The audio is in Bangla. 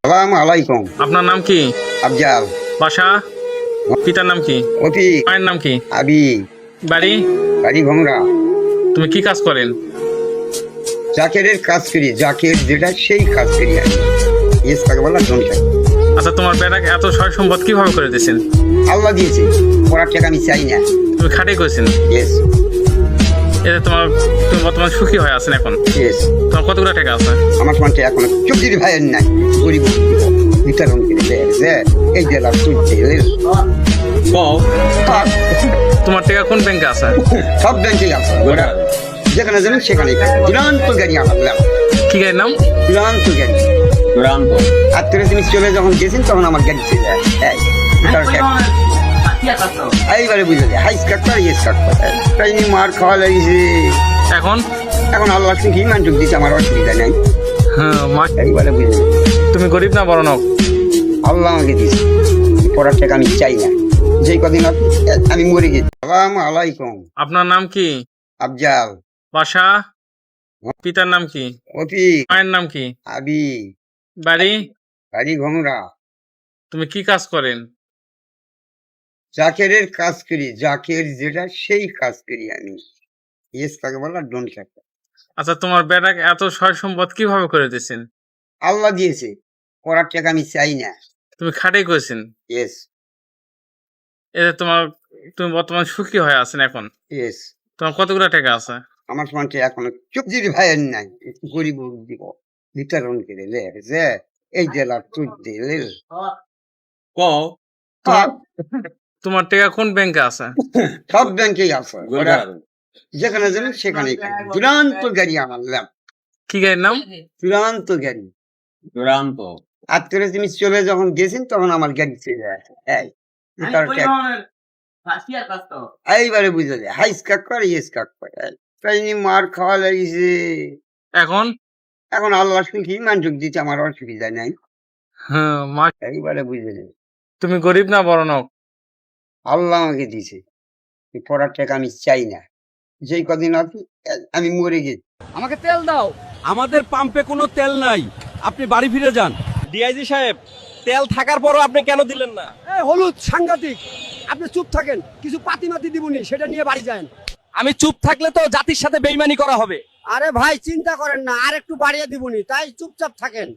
আসসালামু আলাইকুম। আপনার নাম কি? আফজাল। বাসা? পিতার নাম কি? অতি। মায়ের নাম কি? আবি। বাড়ি? বাড়ি ভোংরা। তুমি কি কাজ করেন? জাকেরের কাজ করি, জাকের যেটা সেই কাজ করি আমি। ইয়েস তাকে বলা জনসাই। আচ্ছা, তোমার বেটাকে এত সয় সম্পদ কিভাবে করে দিয়েছেন? আল্লাহ দিয়েছে, পড়ার টাকা আমি চাই না। তুমি খাটাই করেছেন? ইয়েস এতে তুমি বর্তমান সুখী হয়ে আছেন এখন? ইয়েস। তোমার কতগুলো টাকা আছে? আমার সমানটা এখন চব্বিশ ভাইয়ের নাই, গরিব বিতরণ করে দেয় যে এই জেলা তুলছে তোমার টাকা কোন ব্যাংকে আছে? সব ব্যাংকেই আছে, যেখানে যাবেন সেখানে। দুরান্ত গাড়ি আমার নাম। কি গাড়ির নাম? দুরান্ত গাড়ি। দুরান্ত। আর তোরা তুমি চলে যখন গেছেন তখন আমার গাড়ি চলে যায়। এইবারে বুঝে যায় হাইস কাটতে আর ইয়েস কাটতে তাই মার খাওয়া লাগিয়েছে। এখন এখন আল্লাহ কি মানটুক দিচ্ছে, আমার অসুবিধা নেই। হ্যাঁ, এইবারে বুঝে যায় তুমি গরিব না বড় নক? আল্লাহ আমাকে দিয়েছে, পড়ার টাকা আমি চাই না। যেই কদিন আমি মরে গেছি। আসসালামু আলাইকুম। আপনার নাম কি? আফজাল। বাসা? পিতার নাম কি? অতি। মায়ের নাম কি? আবি। বাড়ি? বাড়ি ভোংরা। তুমি কি কাজ করেন? জাকেরের কাজ করি, জাকের যেটা সেই কাজ করি আমি। ইয়েস তাকে বলা ডোন সাকা। আচ্ছা, তোমার বেটাকে এত সয় সম্পদ কিভাবে করে দিয়েছেন? আল্লাহ দিয়েছে, পড়ার টাকা আমি চাই না। তুমি খাটাই করেছেন? ইয়েস এতে তুমি বর্তমান সুখী হয়ে আছেন এখন? ইয়েস। তোমার কতগুলো টাকা আছে? আমার সমানটা এখন চব্বিশ ভাইয়ের নাই, গরিব দিব বিতরণ করে দেয় যে এই জেলা তুলতে তোমার টাকা কোন ব্যাংকে আছে? সব ব্যাংকেই আছে, যেখানে যাবেন সেখানে। দুরান্ত গাড়ি আমার নাম। কি গাড়ির নাম? দুরান্ত গাড়ি। দুরান্ত। আর তোরা তুমি চলে যখন গেছেন তখন আমার গাড়ি চলে যায়। এইবারে বুঝে যায় হাইস কাট করে ইয়েস কাট করে তাই মার খাওয়া লাগিয়েছে। এখন এখন আল্লাহ কি মানটুক দিচ্ছে, আমার অসুবিধা নেই। হ্যাঁ, এইবারে বুঝে যায় তুমি গরিব না বড় নক? আল্লাহ আমাকে দিয়েছে, পড়ার টাকা আমি চাই না। যেই কদিন আমি মরে গেছি। আমাকে তেল দাও। আমাদের পাম্পে কোনো তেল নাই, আপনি বাড়ি ফিরে যান। ডিআইজি সাহেব, তেল থাকার পরও আপনি কেন দিলেন না? হলুদ সাংঘাতিক, আপনি চুপ থাকেন, কিছু পাতি মাতি দিবনি, সেটা নিয়ে বাড়ি যান। আমি চুপ থাকলে তো জাতির সাথে বেইমানি করা হবে। আরে ভাই চিন্তা করেন না, আর একটু বাড়িয়ে দিবনি, তাই চুপচাপ থাকেন।